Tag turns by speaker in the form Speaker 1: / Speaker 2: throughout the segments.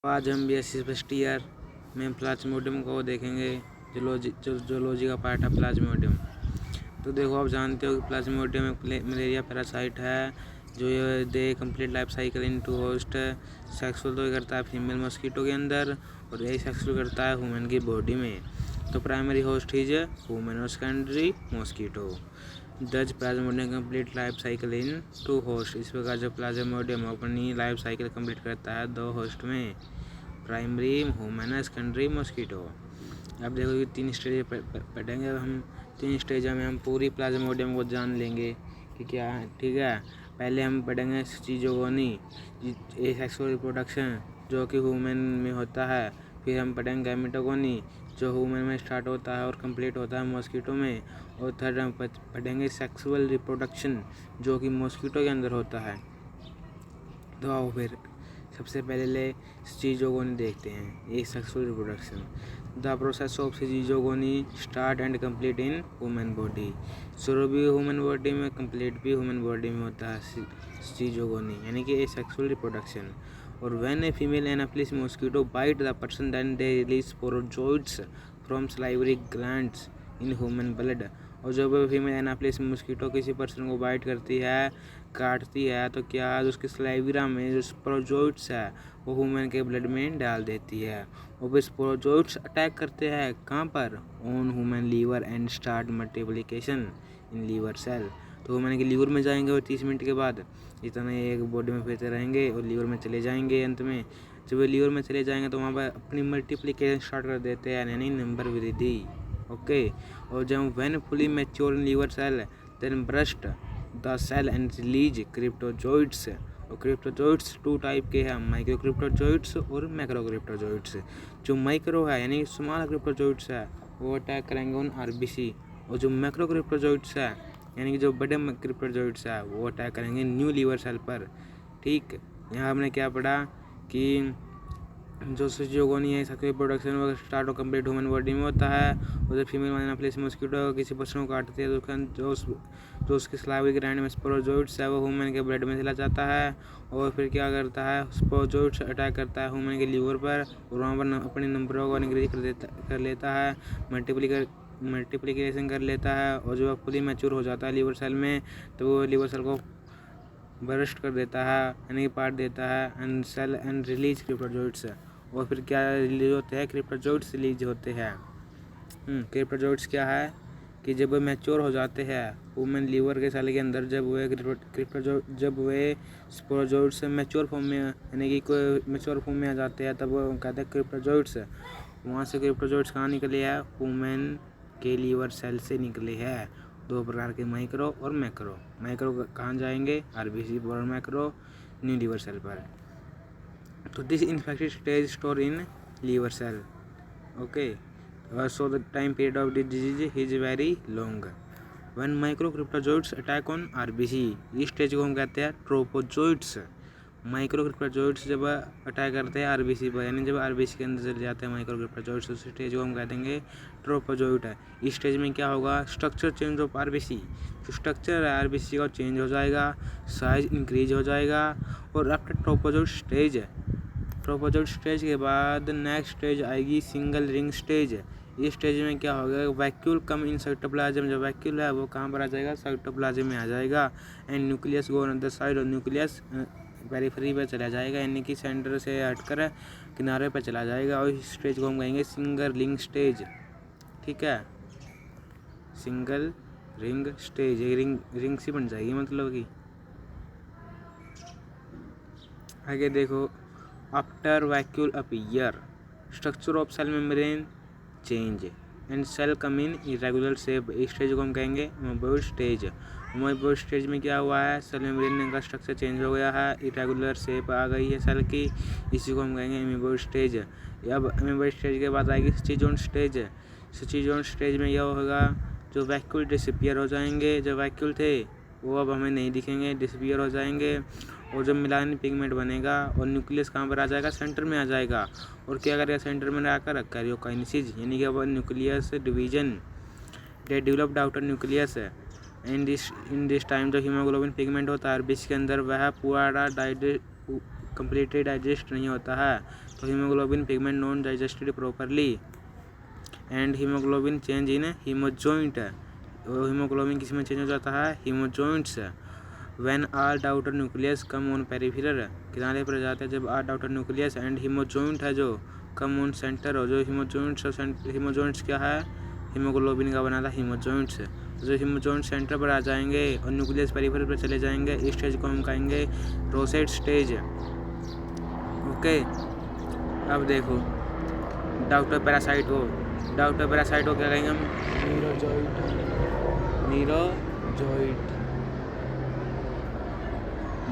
Speaker 1: आज हम BSc first year में प्लाज्मोडियम को देखेंगे। जूलॉजी का पार्ट है प्लाज्मोडियम। तो देखो, आप जानते हो कि प्लाज्मोडियम एक मलेरिया पैरासाइट है जो ये they complete life cycle into host. Sexual तो ये करता है फीमेल मॉस्किटो के अंदर और यही सेक्सुअल करता है ह्यूमन की बॉडी में। तो प्राइमरी होस्ट इज ह्यूमन और secondary mosquito. Does plasmodium complete life cycle in two host. इस प्रकार जब प्लाज्मोडियम अपनी लाइफ साइकिल कंप्लीट करता है दो होस्ट में, प्राइमरी ह्यूमन सेकेंडरी मॉस्किटो। अब देखो ये तीन स्टेज पढ़ेंगे। अब हम तीन स्टेज में हम पूरी प्लाज्मोडियम को जान लेंगे कि क्या है। ठीक है, पहले हम पढ़ेंगे चीजोगोनी, सेक्सुअल रिप्रोडक्शन जो कि ह्यूमन में होता है। फिर हम पढ़ेंगे गैमेटोगोनी जो ह्यूमन में स्टार्ट होता है और कंप्लीट होता है मॉस्किटो में। और थर्ड हम पढ़ेंगे सेक्सुअल रिप्रोडक्शन जो कि मॉस्किटो के अंदर होता है। तो आओ फिर सबसे पहले चीजोगोनी देखते हैं। एक sexual reproduction. The process of schizogony start and complete in human body. शुरू भी ह्यूमन बॉडी में, कंप्लीट भी ह्यूमन बॉडी में होता है चीजोगोनी, यानी कि ए सेक्सुअल रिप्रोडक्शन। और when a female anopheles mosquito bite the person then they release sporozoites from salivary glands in human blood. और जब फीमेल एनाफिलिस मॉस्किटो किसी पर्सन को बाइट करती है, काटती है, तो क्या उसके सलाइवरा में जो स्पोरोजोइड्स है वो ह्यूमन के ब्लड में डाल देती है। और फिर स्पोरोजोइड्स अटैक करते हैं कहाँ पर, on human liver and start multiplication in liver cell. तो ह्यूमन के लीवर में जाएंगे और 30 मिनट के बाद इतना एक बॉडी में फिरते रहेंगे और लीवर में चले जाएंगे। अंत में जब वे लीवर में चले जाएंगे तो वहाँ पर अपनी मल्टीप्लिकेशन स्टार्ट कर देते हैं, यानी नंबर वृद्धि। ओके। और जब when fully mature in liver cell then burst the cell and release cryptozoites. और क्रिप्टोजोइड्स टू टाइप के हैं, माइक्रो क्रिप्टोजोइड्स और मैक्रो क्रिप्टोजोइड्स। जो माइक्रो है यानी स्मॉल क्रिप्टोजोइड्स है वो अटैक करेंगे उन आरबीसी। और जो मैक्रो क्रिप्टोजोइड्स है यानी कि जो बड़े क्रिप्टोजोइड्स है वो अटैक करेंगे न्यू लीवर सेल पर। ठीक, यहाँ हमने क्या पढ़ा कि जो चीजोगोनी है सेक्सुअल रिप्रोडक्शन वो स्टार्ट और कंप्लीट ह्यूमन बॉडी में होता है। और जब फीमेल एनाफिलिस मॉस्किटो किसी पर्सन को काटती है तो जो उसके सलाइवरी ग्लैंड में स्पोरोजोइड्स है वो ह्यूमन के ब्लड में चला जाता है। और फिर क्या करता है, स्पोरोजोइड्स अटैक करता है ह्यूमन के लीवर पर और वहाँ पर अपने नंबरों को इंक्रीज कर लेता है, मल्टीप्लिकेशन कर लेता है। और जब फुली मैच्योर हो जाता है लीवर सेल में तो वो लीवर सेल को बर्स्ट कर देता है, यानी कि पार्ट देता है and cell and release cryptozoites. और फिर क्या रिलीज होते हैं, क्रिप्टोजोइड्स रिलीज होते हैं। क्रिप्टोजोइड्स क्या है कि जब वे मैच्योर हो जाते हैं ह्यूमन लीवर के सेल के अंदर, जब वे स्पोरोजोइड्स मैच्योर फॉर्म में यानी कि कोई मैच्योर फॉर्म में आ जाते हैं तब वो कहते हैं क्रिप्टोजोइड्स। वहाँ से क्रिप्टोजोइड्स कहाँ निकले हैं, ह्यूमन के लीवर सेल से निकले हैं। दो प्रकार के, माइक्रो और मैक्रो। माइक्रो कहाँ जाएंगे, आरबीसी और मैक्रो न्यू लीवर सेल पर। तो this infected stage store in liver cell. Okay, so the time period of this disease is very long. When microcryptozoids attack on RBC, इस stage को हम कहते हैं ट्रोपोजोइड्स। माइक्रोक्रिप्टोजोइड्स जब अटैक करते हैं आरबीसी पर, यानी जब आरबीसी के अंदर चले जाते हैं माइक्रोक्रिप्टोजोइड्स, उस स्टेज को हम कह देंगे ट्रोपोजोइड है। इस स्टेज में क्या होगा, स्ट्रक्चर चेंज ऑफ आरबीसी। जो स्ट्रक्चर है आरबीसी का चेंज हो जाएगा, साइज इंक्रीज हो जाएगा। और आफ्टर ट्रोपोजोइड स्टेज के बाद नेक्स्ट स्टेज आएगी सिंगल रिंग स्टेज। इस स्टेज में क्या होगा, वैक्यूल कम इन साइटोप्लाज्म। जो वैक्यूल है वो कहाँ पर आ जाएगा, साइटोप्लाज्म में आ जाएगा। And nucleus go on the side, और न्यूक्लियस पेरिफेरी पे चला जाएगा, यानी कि सेंटर से हटकर किनारे पे चला जाएगा। और इस स्टेज को हम कहेंगे सिंगल रिंग स्टेज। ठीक है, सिंगल रिंग स्टेज, रिंग सी बन जाएगी मतलब कि। आगे देखो, after vacuole appear structure of cell membrane change and cell come in irregular shape. इस स्टेज को हम कहेंगे अमीबॉइड स्टेज। अमीबॉइड स्टेज में क्या हुआ है, सेल मेम्ब्रेन का स्ट्रक्चर चेंज हो गया है, इरेगुलर शेप आ गई है सेल की, इसी को हम कहेंगे अमीबॉइड स्टेज। अब अमीबॉइड स्टेज के बाद आएगी स्टिचोन स्टेज। स्टिचोन स्टेज में यह होगा जो वैक्यूल डिसअपीयर हो जाएंगे, जो वैक्यूल थे वो अब हमें नहीं दिखेंगे, डिसअपीयर हो जाएंगे। और जब मिलान पिगमेंट बनेगा और न्यूक्लियस कहाँ पर आ जाएगा, सेंटर में आ जाएगा। और क्या करेगा, सेंटर में आकर कैरियोकाइनेसिस, यानी कि अब nucleus division they developed outer nucleus. In this time जो हीमोग्लोबिन पिगमेंट होता है आरबीसी के अंदर वह पूरा कम्प्लीटली डाइजेस्ट नहीं होता है, तो haemoglobin pigment non digested properly and haemoglobin change in haemozoin. Haemoglobin किस में चेंज हो जाता है? Haemozoins. When all outer nucleus come on peripheral, किनारे पर जाते हैं जब all outer nucleus and haemozoin है जो कम ऑन सेंटर हो, जो हीमोजॉइंट्स क्या है? हीमोग्लोबिन का बना था हीमोजॉइंट्स। जो हीमोजॉइंट सेंटर पर आ जाएंगे और न्यूक्लियस पेरिफेरल पर चले जाएंगे, इस स्टेज को हम कहेंगे रोसेट स्टेज। ओके, अब देखो डॉक्टर पैरासाइट को क्या कहेंगे हम? नीरोजोइट।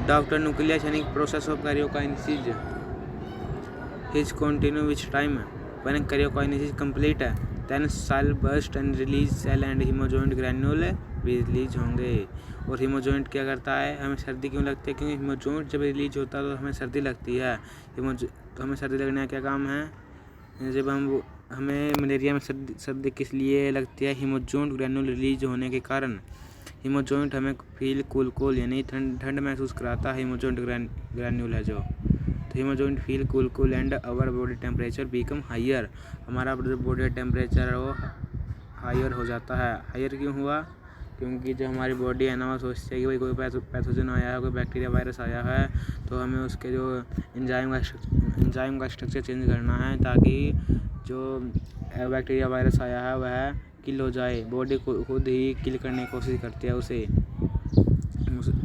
Speaker 1: डॉक्टर न्यूक्लियस यानी process of karyokinesis is continue which time when karyokinesis complete then cell burst and release cell and haemozoin granule release होंगे। और हीमोजॉइंट क्या करता है? हमें सर्दी क्यों लगती है? क्योंकि हीमोजॉइंट जब रिलीज होता है तो हमें सर्दी लगती है। तो हमें सर्दी लगने का क्या काम है? जब हमें मलेरिया में सर्दी किस लिए लगती है? हीमोजॉइंट ग्रैन्यूल रिलीज होने के कारण। हीमोजॉइंट हमें फील कूल यानी ठंड महसूस कराता है, हीमोजॉइंट ग्रैन्यूल है जो। तो haemozoin feel cool and our body temperature become higher, हमारा जो बॉडी टेम्परेचर है वो हायर हो जाता है। हायर क्यों हुआ? क्योंकि जो हमारी बॉडी है ना वो सोचती है कि भाई कोई पैथोजन आया है, कोई बैक्टीरिया वायरस आया है, तो हमें उसके जो एंजाइम का स्ट्रक्चर चेंज करना है ताकि जो बैक्टीरिया वायरस आया है वह किल हो जाए। बॉडी खुद ही किल करने की कोशिश करती है उसे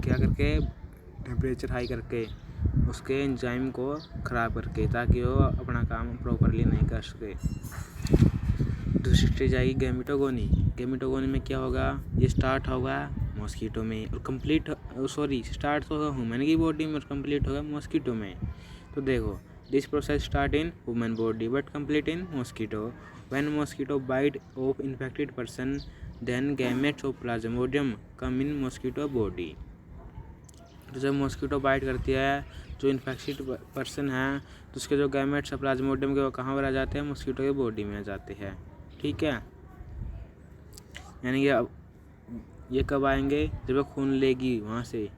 Speaker 1: क्या करके? टेम्परेचर हाई करके, उसके एंजाइम को ख़राब करके, ताकि वो अपना काम प्रॉपरली नहीं कर सके। दूसरी स्टेज आएगी गैमेटोगोनी। गैमेटोगोनी में क्या होगा? ये स्टार्ट होगा मॉस्किटो में और स्टार्ट तो होगा ह्यूमन की बॉडी में और कंप्लीट होगा मॉस्किटो में। तो देखो this process start in human body but complete in mosquito. When mosquito bite of infected person then gametes of plasmodium come in mosquito body. तो जब मॉस्किटो बाइट करती है जो इन्फेक्टेड पर्सन है तो उसके जो गैमेट्स है प्लाज्मोडियम के वो कहाँ पर आ जाते हैं? मॉस्किटो के बॉडी में आ जाते हैं। ठीक है, यानी कि अब ये कब आएंगे? जब वो खून लेगी वहाँ से।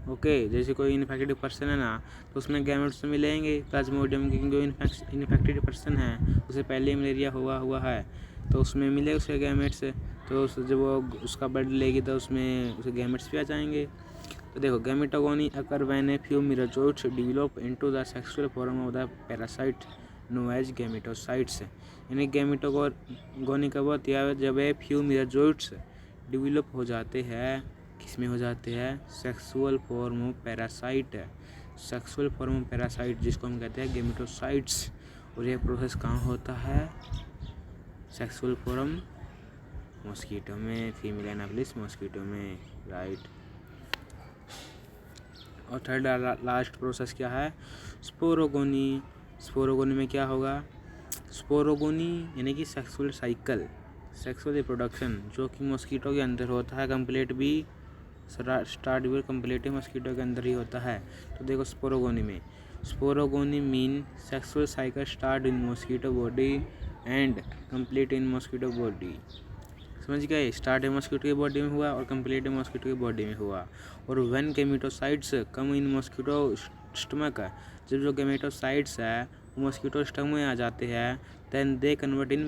Speaker 1: ओके, जैसे कोई इन्फेक्टेड पर्सन है ना तो उसमें गैमेट्स तो मिलेंगे प्लाज्मोडियम के, क्योंकि इन्फेक्टेड पर्सन है उसे पहले मलेरिया हुआ है तो उसमें मिले उसके गैमेट्स। तो जब वो उसका ब्लड लेगी तो उसमें उसके गैमेट्स भी आ जाएंगे। तो देखो gametogony occur when a few merozoites develop into the sexual form of the parasite known as gametocytes. यानी गैमेटोगोनी कब होती है? जब ए फ्यू मीरोजोइट्स डेवलप हो जाते हैं, किस में हो जाते हैं? Sexual form of parasite. Sexual form of parasite जिसको हम कहते हैं गैमेटोसाइट्स। और यह प्रोसेस कहाँ होता है? सेक्सुअल फॉर्म मॉस्किटो में, फीमेल एनाफिलिस मॉस्किटो में, राइट। और थर्ड लास्ट प्रोसेस क्या है? स्पोरोगोनी। स्पोरोगोनी में क्या होगा? स्पोरोगोनी यानी कि सेक्सुअल साइकिल, सेक्सुअल रिप्रोडक्शन जो कि मॉस्किटो के अंदर होता है, कंप्लीट भी स्टार्ट भी कंप्लीट मॉस्किटो के अंदर ही होता है। तो देखो sporogony mean sexual cycle start in mosquito body and complete in mosquito body. समझ गए? स्टार्ट मॉस्किटो की बॉडी में हुआ और कंप्लीट मॉस्किटो की बॉडी में हुआ। और when gametocytes come in mosquito stomach, जब जो गैमेटोसाइट्स है मॉस्किटो स्टमक में आ जाते हैं then they convert in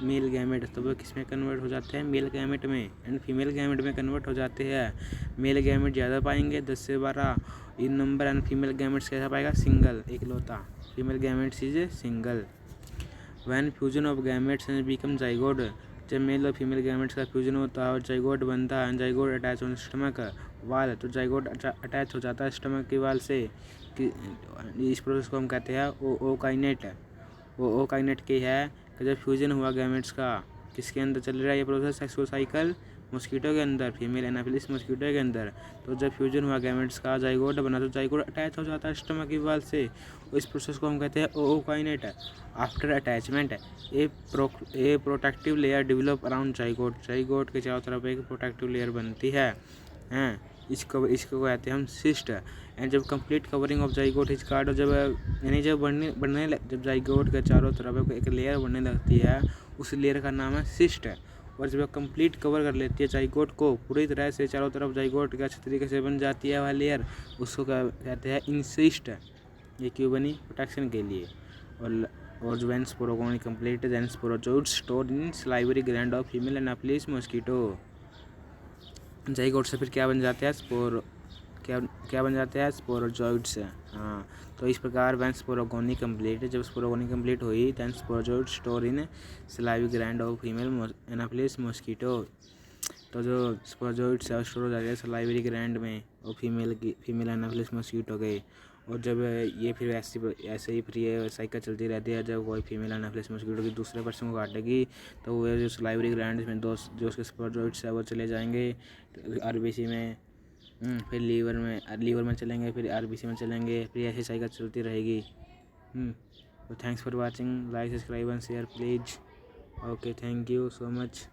Speaker 1: male gamete. तो वो किस में कन्वर्ट हो जाते हैं? मेल गैमेट में। एंड फीमेल गैमेट में कन्वर्ट हो जाते हैं। मेल गैमेट ज़्यादा पाएंगे 10 से 12 इन नंबर एंड फीमेल गैमेट्स कैसा पाएगा? सिंगल, एकलौता। Female gametes is single. When fusion of gametes and become zygote, जब मेल और फीमेल गैमेट्स का फ्यूजन होता है और जाइगोट बनता है, जाइगोट अटैच ऑन स्टमक वाल, तो जाइगोट अटैच हो जाता है स्टमक की वाल से। इस प्रोसेस को हम कहते हैं ओकाइनेट। वो ओकाइनेट की है कि जब फ्यूजन हुआ गैमेट्स का, किसके अंदर चल रहा है ये प्रोसेस? सेक्सुअल साइकिल मॉस्किटो के अंदर, फीमेल एनाफिलिस मॉस्किटो के अंदर। तो जब फ्यूजन हुआ गैमेट्स का, जाइगोट बना, तो जाइगोट अटैच हो जाता है स्टमक की वाल से। इस प्रोसेस को हम कहते हैं ookinete. After attachment a protective layer develop around zygote. Zygote के चारों तरफ एक प्रोटेक्टिव लेयर बनती है हैं, इसको कहते हैं हम सिस्ट। एंड जब complete covering of zygote is called, जब यानी जब जाइगोट के चारों तरफ एक लेयर बनने लगती है, उस लेयर का नाम है सिस्ट। और जब कंप्लीट कवर कर लेती है जाइगोट को पूरी तरह से, चारों तरफ जाइगोट के अच्छे तरीके से बन जाती है वह लेयर, उसको कहते हैं इंसिस्ट। ये क्यों बनी? प्रोटेक्शन के लिए। और जो when sporogony complete then sporozoites store in salivary gland of female anopheles mosquito. Zygote से फिर क्या बन जाते हैं? क्या बन जाते हैं? स्पोरोजोइट्स। हाँ, तो इस प्रकार वेन स्पोरोगोनी कंप्लीट, जब स्पोरोगोनी कंप्लीट हुई then sporozoites store in salivary gland of female anopheles mosquito. तो जो स्पोरोजोइट्स है स्टोर हो जाते हैं सलाइवरी ग्लैंड में और फीमेल एनाफिलिस मॉस्किटो के। और जब ये फिर ऐसे ही फिर ये साइकिल चलती रहती है, जब कोई फीमेल एनाफिलिस मॉस्किटो की दूसरे पर्सन को काटेगी तो वो जो सलाइवरी ग्लैंड में जो उसके स्पोरोजोइट्स है वो चले जाएंगे आरबीसी में, फिर लीवर में चलेंगे, फिर आरबीसी में चलेंगे, फिर ऐसी साइकिल चलती रहेगी। तो thanks for watching, like subscribe and share please. Okay, thank you so much.